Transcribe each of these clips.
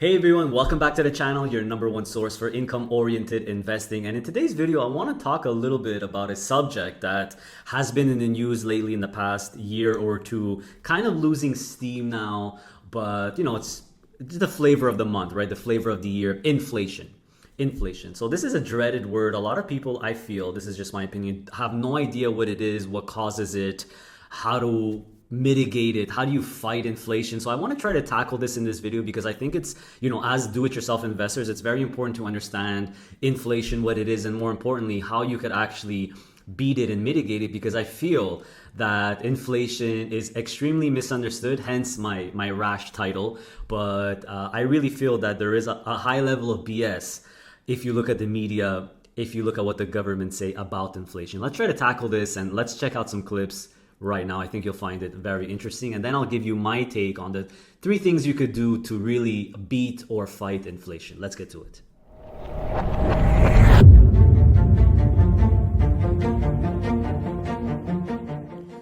Hey everyone, welcome back to the channel, your number one source for income-oriented investing. And in today's video, I want to talk a little bit about a subject that has been in the news lately in the past year or two, kind of losing steam now, but it's the flavor of the month, right? The flavor of the year, inflation. Inflation. So this is a dreaded word. A lot of people, I feel, this is just my opinion, have no idea what it is, what causes it, how to mitigate it, how do you fight inflation. So I want to try to tackle this in this video because I think it's, as do-it-yourself investors, it's very important to understand inflation, what it is, and more importantly, how you could actually beat it and mitigate it, because I feel that inflation is extremely misunderstood, hence my rash title. But I really feel that there is a high level of BS if you look at the media, if you look at what the government say about inflation. Let's try to tackle this and let's check out some clips right now. I think you'll find it very interesting. And then I'll give you my take on the 3 things you could do to really beat or fight inflation. Let's get to it.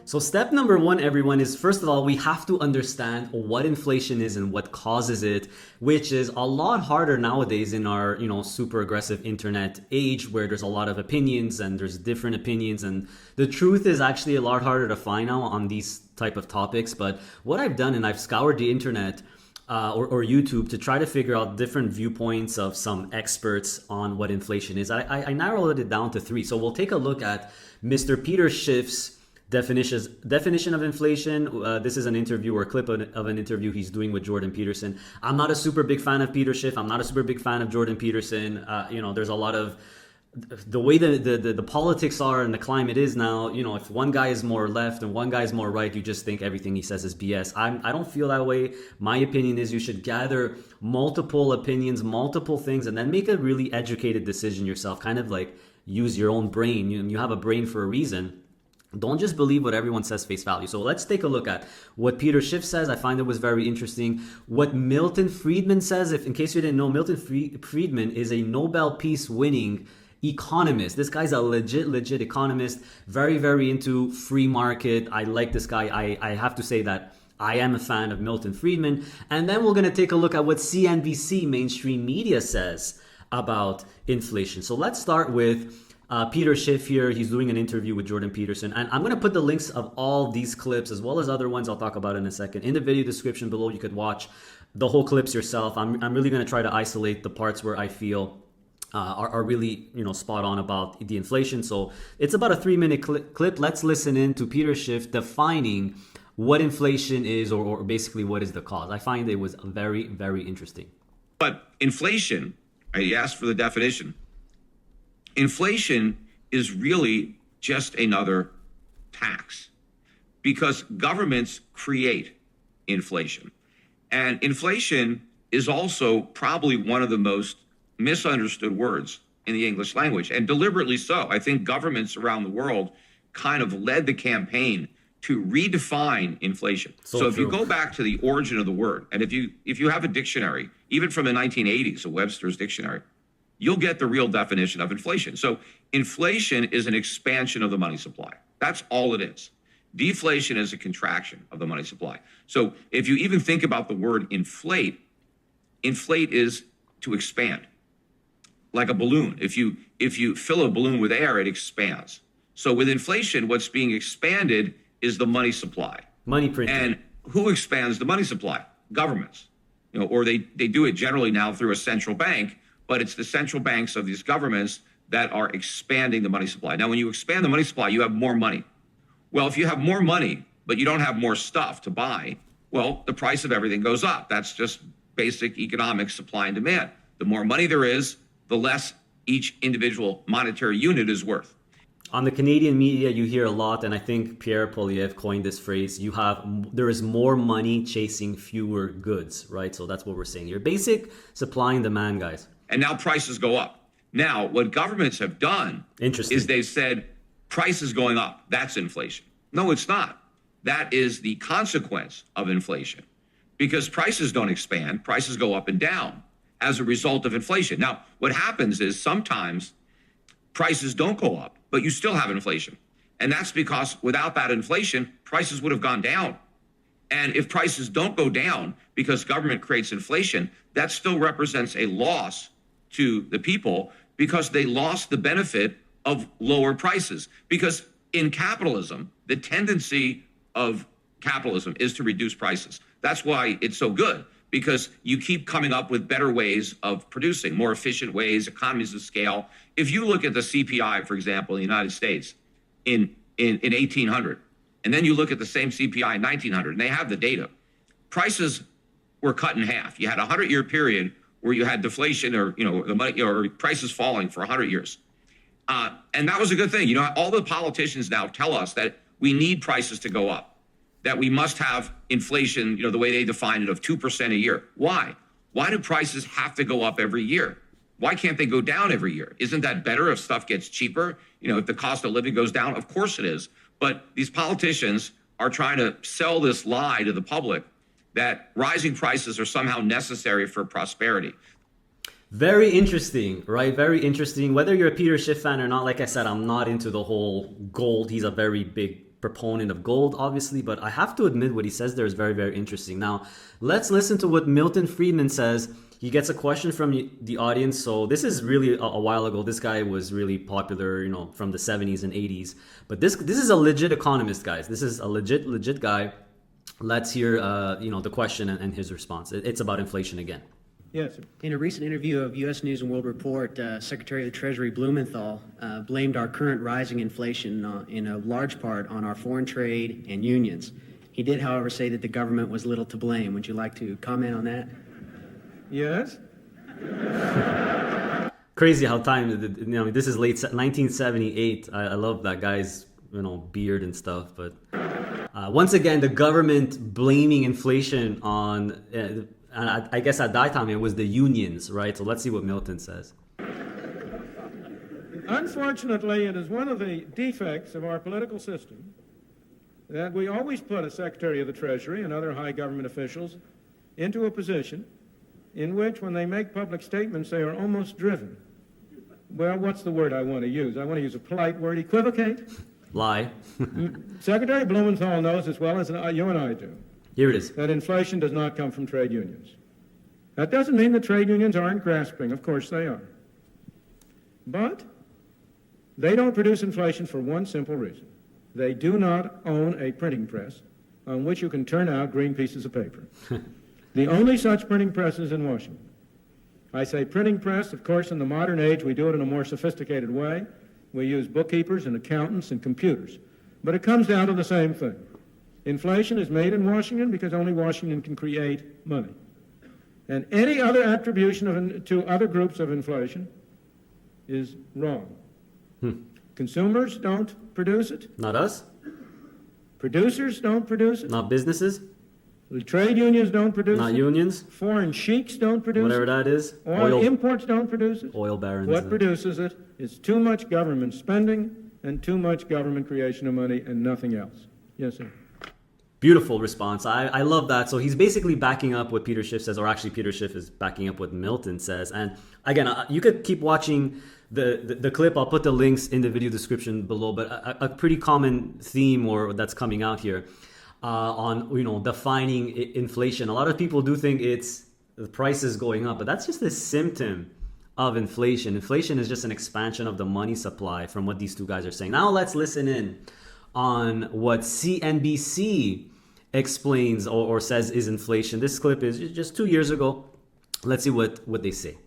So step number 1, everyone, is first of all, we have to understand what inflation is and what causes it, which is a lot harder nowadays in our, super aggressive internet age where there's a lot of opinions and there's different opinions. And the truth is actually a lot harder to find now on these type of topics. But what I've done, and I've scoured the internet or YouTube to try to figure out different viewpoints of some experts on what inflation is. I narrowed it down to 3. So we'll take a look at Mr. Peter Schiff's definition of inflation. This is an interview or a clip of an interview he's doing with Jordan Peterson. I'm not a super big fan of Peter Schiff. I'm not a super big fan of Jordan Peterson. There's a lot of the way the politics are and the climate is now. If one guy is more left and one guy is more right, you just think everything he says is BS. I don't feel that way. My opinion is you should gather multiple opinions, multiple things, and then make a really educated decision yourself. Kind of like use your own brain. You have a brain for a reason. Don't just believe what everyone says face value. So let's take a look at what Peter Schiff says. I find it was very interesting. What Milton Friedman says, if in case you didn't know, Milton Friedman is a Nobel Peace winning economist. This guy's a legit economist, very, very into free market. I like this guy. I have to say that I am a fan of Milton Friedman. And then we're going to take a look at what CNBC mainstream media says about inflation. So let's start with Peter Schiff here. He's doing an interview with Jordan Peterson, and I'm going to put the links of all these clips as well as other ones I'll talk about in a second in the video description below. You could watch the whole clips yourself. I'm really going to try to isolate the parts where I feel are really spot on about the inflation. So it's about a 3-minute clip. Let's listen in to Peter Schiff defining what inflation is, or basically what is the cause. I find it was very, very interesting. But inflation, I asked for the definition. Inflation is really just another tax because governments create inflation. And inflation is also probably one of the most misunderstood words in the English language, and deliberately so. I think governments around the world kind of led the campaign to redefine inflation. So if you go back to the origin of the word, and if you have a dictionary, even from the 1980s, a Webster's dictionary, you'll get the real definition of inflation. So inflation is an expansion of the money supply. That's all it is. Deflation is a contraction of the money supply. So if you even think about the word inflate is to expand. Like a balloon. If you fill a balloon with air, it expands. So with inflation, what's being expanded is the money supply. Money printing. And who expands the money supply? Governments. Or they do it generally now through a central bank, but it's the central banks of these governments that are expanding the money supply. Now, when you expand the money supply, you have more money. Well, if you have more money, but you don't have more stuff to buy, well, the price of everything goes up. That's just basic economic supply and demand. The more money there is, the less each individual monetary unit is worth. On the Canadian media, you hear a lot, and I think Pierre Pollievre coined this phrase, there is more money chasing fewer goods, right? So that's what we're saying here. Basic supply and demand, guys. And now prices go up. Now, what governments have done is they've said prices going up, that's inflation. No, it's not. That is the consequence of inflation because prices don't expand, prices go up and down as a result of inflation. Now, what happens is sometimes prices don't go up, but you still have inflation. And that's because without that inflation, prices would have gone down. And if prices don't go down because government creates inflation, that still represents a loss to the people because they lost the benefit of lower prices. Because in capitalism, the tendency of capitalism is to reduce prices. That's why it's so good, because you keep coming up with better ways of producing, more efficient ways, economies of scale. If you look at the CPI, for example, in the United States in 1800, and then you look at the same CPI in 1900, and they have the data, prices were cut in half. You had a 100-year period where you had deflation, or the money, or prices falling for 100 years. And that was a good thing. All the politicians now tell us that we need prices to go up, that we must have inflation, the way they define it, of 2% a year. Why? Why do prices have to go up every year? Why can't they go down every year? Isn't that better if stuff gets cheaper? If the cost of living goes down? Of course it is. But these politicians are trying to sell this lie to the public that rising prices are somehow necessary for prosperity. Very interesting, right? Very interesting. Whether you're a Peter Schiff fan or not, like I said, I'm not into the whole gold. He's a very big proponent of gold, obviously, but I have to admit what he says there is very, very interesting. Now, let's listen to what Milton Friedman says. He gets a question from the audience. So this is really a while ago. This guy was really popular, from the 70s and 80s. But this is a legit economist, guys. This is a legit guy. Let's hear, the question and his response. It's about inflation again. Yes. In a recent interview of U.S. News and World Report, Secretary of the Treasury Blumenthal blamed our current rising inflation in a large part on our foreign trade and unions. He did, however, say that the government was little to blame. Would you like to comment on that? Yes. Crazy how time, this is late 1978. I love that guy's, beard and stuff. But once again, the government blaming inflation on... and I guess at that time it was the unions, right? So let's see what Milton says. Unfortunately, it is one of the defects of our political system that we always put a Secretary of the Treasury and other high government officials into a position in which, when they make public statements, they are almost driven. Well, what's the word I want to use? I want to use a polite word: equivocate. Lie. Secretary Blumenthal knows as well as you and I do. Here it is. That inflation does not come from trade unions. That doesn't mean that trade unions aren't grasping. Of course they are. But they don't produce inflation for one simple reason. They do not own a printing press on which you can turn out green pieces of paper. The only such printing press is in Washington. I say printing press, of course, in the modern age we do it in a more sophisticated way. We use bookkeepers and accountants and computers. But it comes down to the same thing. Inflation is made in Washington because only Washington can create money. And any other attribution to other groups of inflation is wrong. Consumers don't produce it. Not us. Producers don't produce it. Not businesses. The trade unions don't produce it. Not unions. Foreign sheiks don't produce Whatever it. that is. Oil imports don't produce it. Oil barons. What produces it is too much government spending and too much government creation of money and nothing else. Yes, sir. Beautiful response. I love that. So he's basically backing up what Peter Schiff says, or actually Peter Schiff is backing up what Milton says. And again, you could keep watching the clip. I'll put the links in the video description below. But a pretty common theme or that's coming out here on defining inflation. A lot of people do think it's the prices going up, but that's just a symptom of inflation. Inflation is just an expansion of the money supply, from what these two guys are saying. Now let's listen in on what CNBC explains or says is inflation. This clip is just 2 years ago. Let's see what they say.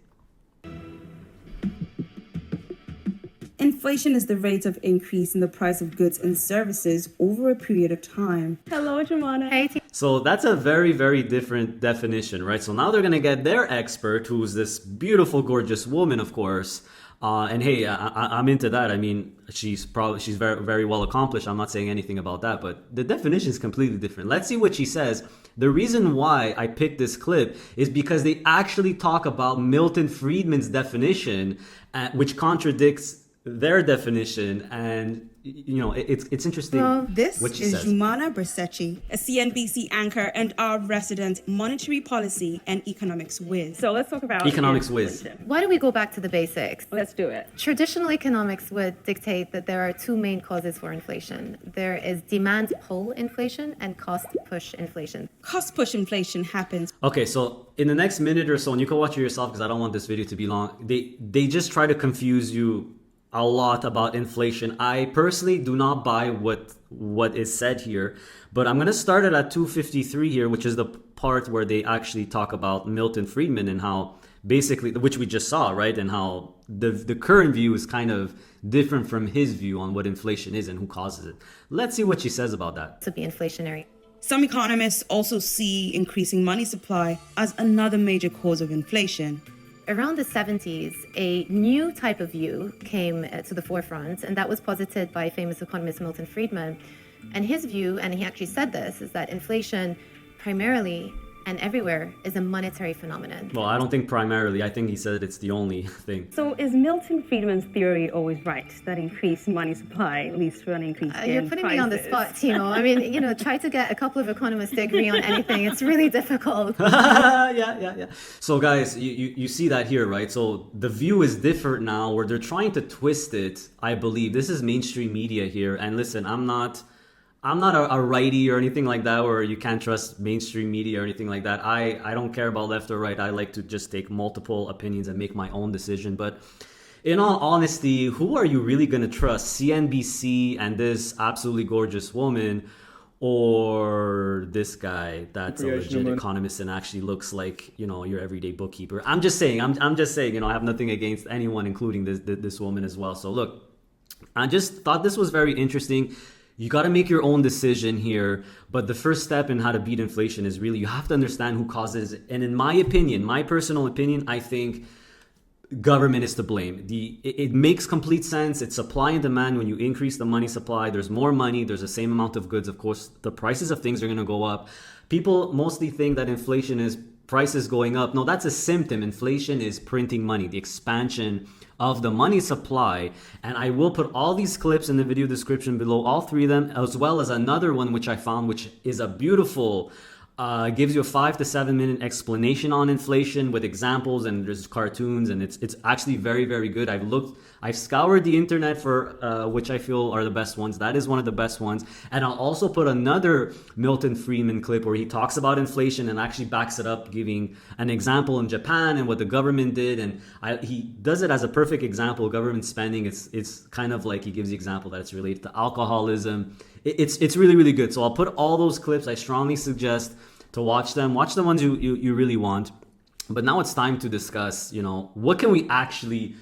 Inflation is the rate of increase in the price of goods and services over a period of time. Hello, Jamana. Hey, So that's a very, very different definition, right? So now they're going to get their expert, who's this beautiful, gorgeous woman, of course. And hey, I'm into that. I mean, she's very, very well accomplished. I'm not saying anything about that, but the definition is completely different. Let's see what she says. The reason why I picked this clip is because they actually talk about Milton Friedman's definition, which contradicts their definition, and it's interesting. Well, this what she is says. Jumana Bersechi, a CNBC anchor and our resident monetary policy and economics whiz. So let's talk about Economics whiz. Why don't we go back to the basics? Let's do it. Traditional economics would dictate that there are two main causes for inflation. There is demand pull inflation and cost push inflation. Cost push inflation happens. Okay, so in the next minute or so, and you can watch it yourself because I don't want this video to be long, they just try to confuse you a lot about inflation. I personally do not buy what is said here, but I'm going to start it at 253 here, which is the part where they actually talk about Milton Friedman and how basically, which we just saw, right? And how the current view is kind of different from his view on what inflation is and who causes it. Let's see what she says about that. To be inflationary. Some economists also see increasing money supply as another major cause of inflation. Around the 70s, a new type of view came to the forefront, and that was posited by famous economist Milton Friedman. And his view, and he actually said this, is that inflation primarily and everywhere is a monetary phenomenon. Well, I don't think primarily. I think he said it's the only thing. So is Milton Friedman's theory always right, that increased money supply leads to an increase in You're putting me on the prices? spot, I mean, try to get a couple of economists to agree on anything. It's really difficult. yeah. So guys, you see that here, right? So the view is different now where they're trying to twist it, I believe. This is mainstream media here. And listen, I'm not a righty or anything like that where you can't trust mainstream media or anything like that. I don't care about left or right. I like to just take multiple opinions and make my own decision. But in all honesty, who are you really going to trust? CNBC and this absolutely gorgeous woman, or this guy that's a legit economist and actually looks like, your everyday bookkeeper? I'm just saying, I have nothing against anyone, including this woman as well. So look, I just thought this was very interesting. You got to make your own decision here. But the first step in how to beat inflation is really, you have to understand who causes it. And in my opinion, my personal opinion, I think government is to blame. It makes complete sense. It's supply and demand. When you increase the money supply, there's more money, there's the same amount of goods. Of course, the prices of things are going to go up. People mostly think that inflation is prices going up. No, that's a symptom. Inflation is printing money, the expansion of the money supply. And I will put all these clips in the video description below, all three of them, as well as another one which I found, which is a beautiful, gives you a 5 to 7 minute explanation on inflation with examples, and there's cartoons, and it's actually very, very good. I've scoured the internet for which I feel are the best ones. That is one of the best ones. And I'll also put another Milton Friedman clip where he talks about inflation and actually backs it up, giving an example in Japan and what the government did. And he does it as a perfect example. Government spending, it's kind of like he gives the example that it's related to alcoholism. It's really, really good. So I'll put all those clips. I strongly suggest to watch them. Watch the ones you really want. But now it's time to discuss, what can we actually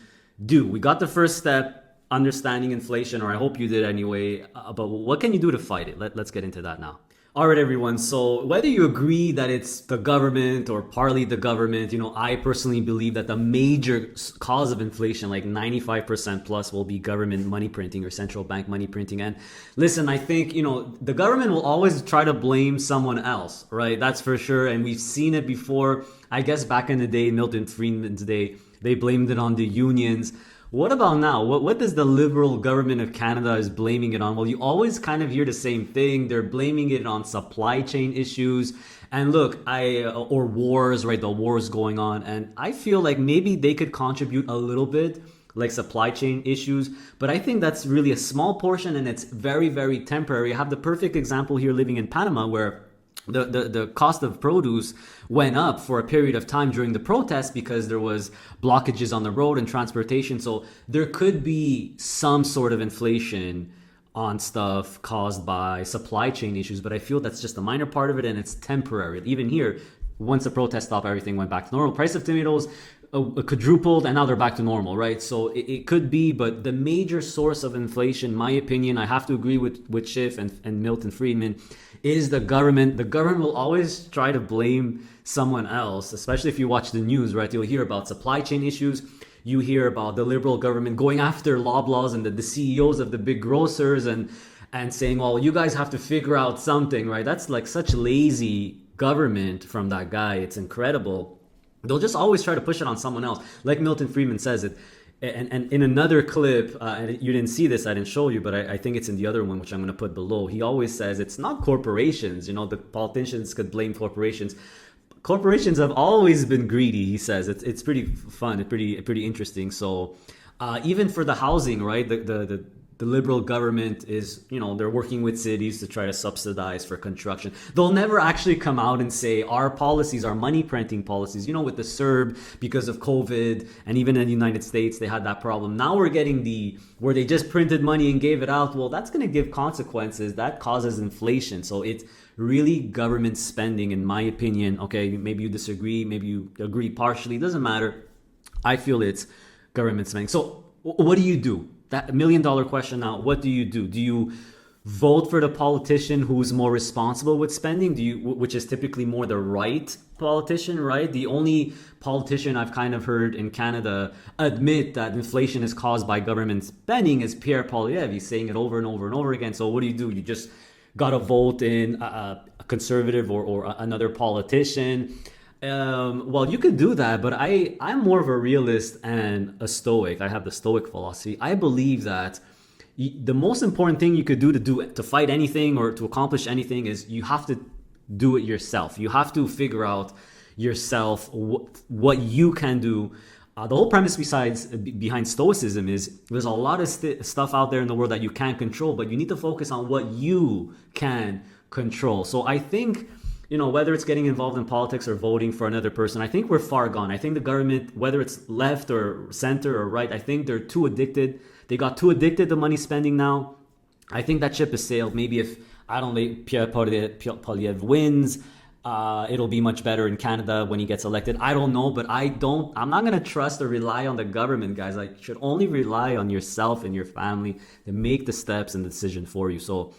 do? We got the first step, understanding inflation, or I hope you did anyway. But what can you do to fight it? Let's get into that now. All right, everyone. So whether you agree that it's the government or partly the government, I personally believe that the major cause of inflation, like 95% plus, will be government money printing or central bank money printing. And listen, I think, the government will always try to blame someone else, right? That's for sure. And we've seen it before. I guess back in the day, Milton Friedman's day, they blamed it on the unions. What about now? What does the Liberal government of Canada is blaming it on? Well, you always kind of hear the same thing. They're blaming it on supply chain issues. And look, or wars, right? The wars going on. And I feel like maybe they could contribute a little bit, like supply chain issues. But I think that's really a small portion, and it's very, very temporary. I have the perfect example here living in Panama, where the cost of produce went up for a period of time during the protests because there was blockages on the road and transportation. So there could be some sort of inflation on stuff caused by supply chain issues, but I feel that's just a minor part of it, and it's temporary. Even here, once the protest stopped, everything went back to normal. Price of tomatoes quadrupled, and now they're back to normal, right? So it could be, but the major source of inflation, in my opinion, I have to agree with Shiff and Milton Friedman, is the government. The government will always try to blame someone else, especially if you watch the news, right? You'll hear about supply chain issues. You hear about the Liberal government going after Loblaws and the CEOs of the big grocers and saying, well, you guys have to figure out something, right? That's like such lazy government from that guy. It's incredible. They'll just always try to push it on someone else. Like Milton Friedman says, and in another clip, and you didn't see this, I didn't show you, but I think it's in the other one, which I'm going to put below. He always says it's not corporations. You know, the politicians could blame corporations. Corporations have always been greedy, he says. It's pretty fun, pretty interesting. So even for the housing, right? The liberal government is, you know, they're working with cities to try to subsidize for construction. They'll never actually come out and say our policies, our money printing policies, you know, with the CERB because of COVID, and even in the United States, they had that problem. Now we're getting where they just printed money and gave it out. Well, that's going to give consequences. That causes inflation. So it's really government spending, in my opinion. Okay, maybe you disagree, maybe you agree partially. It doesn't matter. I feel it's government spending. So what do you do? That $1 million question now, what do you do? Do you vote for the politician who's more responsible with spending? Which is typically more the right politician, right? The only politician I've kind of heard in Canada admit that inflation is caused by government spending is Pierre Pollievre. He's saying it over and over and over again. So what do? You just got to vote in a conservative or another politician. Well, you could do that, but I'm more of a realist and a stoic. I have the stoic philosophy. I believe that the most important thing you could do to fight anything or to accomplish anything is you have to do it yourself. You have to figure out yourself what you can do. The whole premise behind stoicism is there's a lot of stuff out there in the world that you can't control, but you need to focus on what you can control. So I think, you know, whether it's getting involved in politics or voting for another person, I think we're far gone. I think the government, whether it's left or center or right, I think they're too addicted. They got too addicted to money spending now. I think that ship has sailed. Maybe if, I don't know, Pierre Pollievre wins, it'll be much better in Canada when he gets elected. I don't know, but I'm not going to trust or rely on the government, guys. I should only rely on yourself and your family to make the steps and the decision for you. So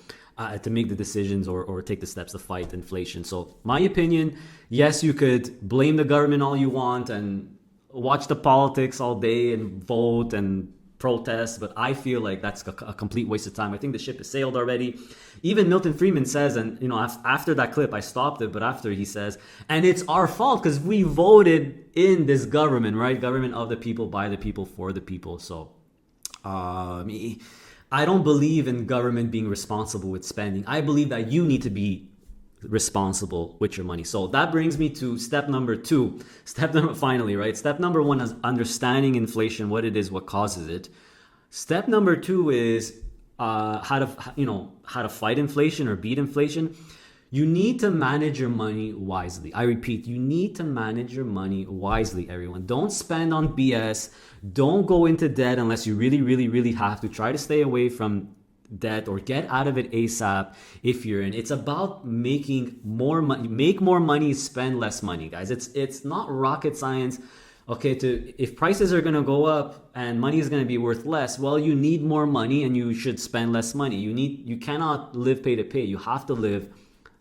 to make the decisions or take the steps to fight inflation. So my opinion, yes, you could blame the government all you want and watch the politics all day and vote and protest, but I feel like that's a complete waste of time. I think the ship has sailed already. Even Milton Friedman says, and you know, after that clip, I stopped it, but after he says, and it's our fault because we voted in this government, right? Government of the people, by the people, for the people. So I don't believe in government being responsible with spending. I believe that you need to be responsible with your money. So that brings me to step number 2. Finally, right? Step number 1 is understanding inflation, what it is, what causes it. Step number 2 is how to fight inflation or beat inflation. You need to manage your money wisely. I repeat, you need to manage your money wisely, everyone. Don't spend on BS. Don't go into debt unless you really, really, really have to. Try to stay away from debt or get out of it ASAP if you're in. It's about making more money. Make more money, spend less money, guys. It's not rocket science. Okay, if prices are going to go up and money is going to be worth less, well, you need more money and you should spend less money. You cannot live pay to pay. You have to live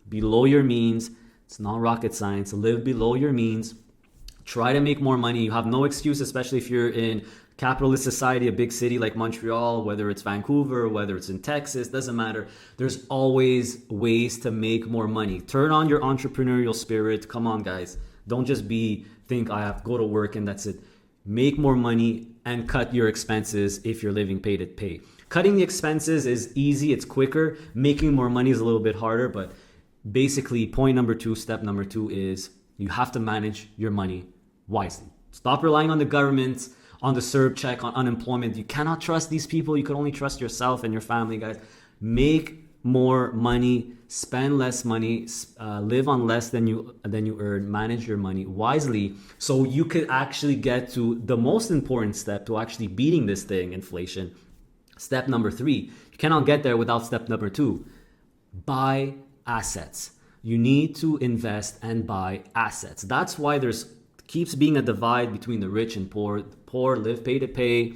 below your means. It's not rocket science. Live below your means. Try to make more money. You have no excuse, especially if you're in capitalist society, a big city like Montreal, whether it's Vancouver, whether it's in Texas, doesn't matter. There's always ways to make more money. Turn on your entrepreneurial spirit. Come on, guys. Don't just think I have to go to work and that's it. Make more money and cut your expenses if you're living pay to pay. Cutting the expenses is easy. It's quicker. Making more money is a little bit harder, but basically point number 2, step number 2 is you have to manage your money wisely. Stop relying on the government, on the CERB check, on unemployment. You cannot trust these people. You can only trust yourself and your family, guys. Make more money, spend less money, live on less than you earn, manage your money wisely so you could actually get to the most important step to actually beating this thing, inflation. Step number 3. You cannot get there without step number 2. Buy assets. You need to invest and buy assets. That's why keeps being a divide between the rich and poor. The poor live pay to pay.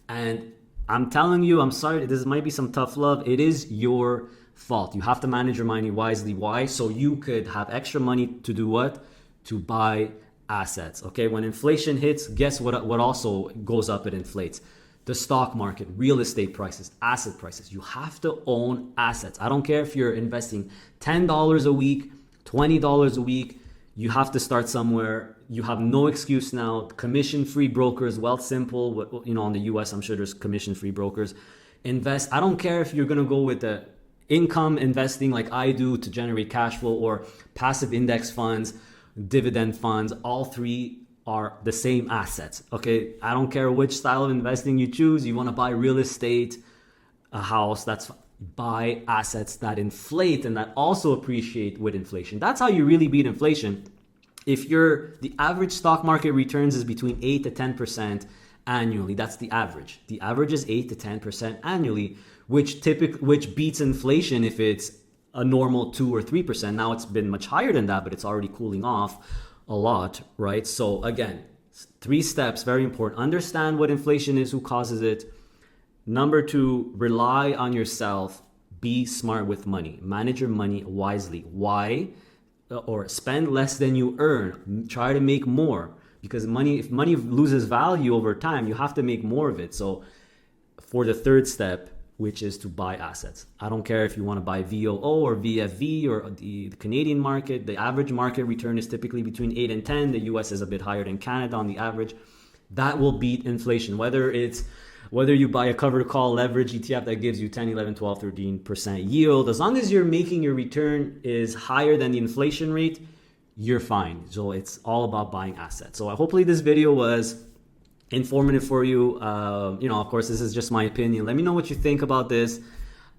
And I'm telling you, I'm sorry, this might be some tough love. It is your fault. You have to manage your money wisely. Why? So you could have extra money to do what? To buy assets. Okay, when inflation hits, guess what also goes up? It inflates. The stock market, real estate prices, asset prices. You have to own assets. I don't care if you're investing $10 a week, $20 a week. You have to start somewhere. You have no excuse now. Commission-free brokers, Wealthsimple, in the US, I'm sure there's commission-free brokers. Invest. I don't care if you're going to go with the income investing like I do to generate cash flow, or passive index funds, dividend funds. All three are the same assets. Okay, I don't care which style of investing you choose. You want to buy real estate, a house, that's fine. Buy assets that inflate and that also appreciate with inflation. That's how you really beat inflation. If the average stock market returns is between 8 to 10% annually, that's the average. The average is 8 to 10% annually, which beats inflation if it's a normal 2 or 3%. Now it's been much higher than that, but it's already cooling off a lot, right? So again, 3 steps, very important. Understand what inflation is, who causes it. Number 2, rely on yourself. Be smart with money. Manage your money wisely. Why? Or spend less than you earn. Try to make more, because if money loses value over time, you have to make more of it. So for the 3rd step, which is to buy assets. I don't care if you want to buy VOO or VFV or the Canadian market. The average market return is typically between 8 and 10. The US is a bit higher than Canada on the average. That will beat inflation. Whether you buy a covered call leverage ETF that gives you 10, 11, 12, 13% yield, as long as you're making your return is higher than the inflation rate, you're fine. So it's all about buying assets. So hopefully this video was informative for you. Of course, this is just my opinion. Let me know what you think about this.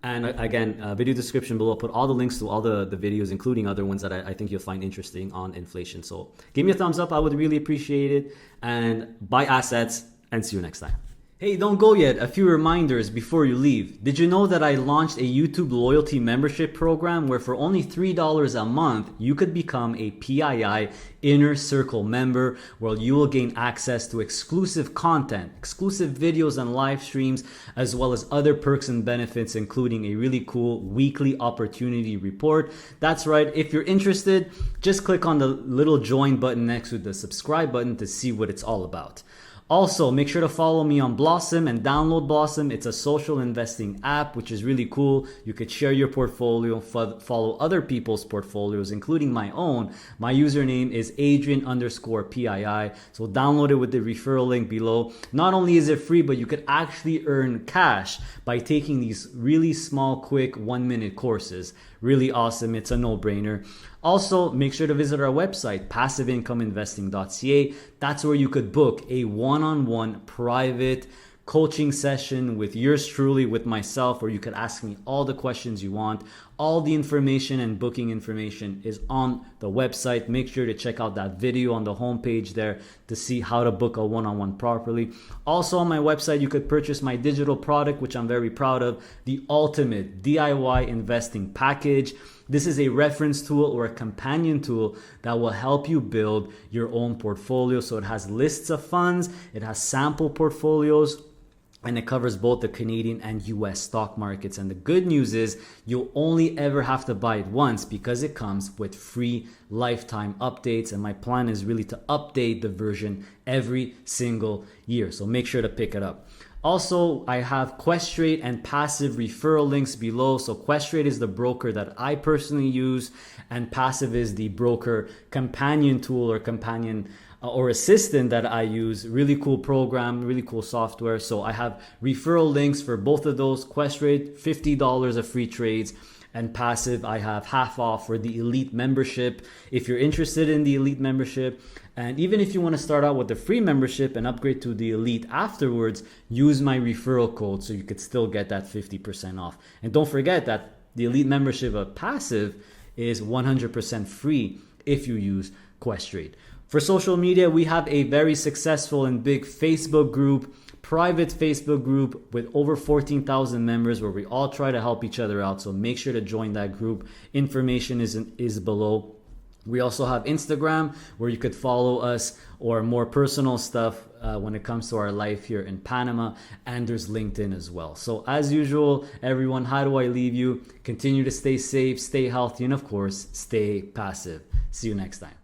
And again, video description below, put all the links to all the videos, including other ones that I think you'll find interesting on inflation. So give me a thumbs up. I would really appreciate it. And buy assets, and see you next time. Hey, don't go yet. A few reminders before you leave. Did you know that I launched a YouTube loyalty membership program where for only $3 a month, you could become a PII Inner Circle member, where you will gain access to exclusive content, exclusive videos and live streams, as well as other perks and benefits, including a really cool weekly opportunity report. That's right. If you're interested, just click on the little join button next to the subscribe button to see what it's all about. Also, make sure to follow me on Blossom and download Blossom. It's a social investing app, which is really cool. You could share your portfolio, follow other people's portfolios, including my own. My username is Adrian_PII. So download it with the referral link below. Not only is it free, but you could actually earn cash by taking these really small, quick 1-minute courses. Really awesome. It's a no-brainer. Also, make sure to visit our website, passiveincomeinvesting.ca. That's where you could book a one-on-one private coaching session with yours truly, with myself, where you could ask me all the questions you want. All the information and booking information is on the website. Make sure to check out that video on the homepage there to see how to book a one-on-one properly. Also on my website, you could purchase my digital product, which I'm very proud of, the ultimate DIY investing package. This is a reference tool or a companion tool that will help you build your own portfolio. So it has lists of funds, it has sample portfolios, and it covers both the Canadian and US stock markets. And the good news is you'll only ever have to buy it once, because it comes with free lifetime updates. And my plan is really to update the version every single year. So make sure to pick it up. Also, I have Questrade and Passive referral links below. So Questrade is the broker that I personally use, and Passive is the broker companion tool or assistant that I use. Really cool program, really cool software. So I have referral links for both of those. Questrade, $50 of free trades. And Passive, I have half off for the elite membership. If you're interested in the elite membership, and even if you want to start out with the free membership and upgrade to the elite afterwards, use my referral code so you could still get that 50% off. And don't forget that the elite membership of Passive is 100% free if you use Questrade. For social media, we have a very successful and big Facebook group, private Facebook group with over 14,000 members, where we all try to help each other out. So make sure to join that group. Information is below. We also have Instagram, where you could follow us, or more personal stuff when it comes to our life here in Panama. And there's LinkedIn as well. So as usual, everyone, how do I leave you? Continue to stay safe, stay healthy, and of course, stay passive. See you next time.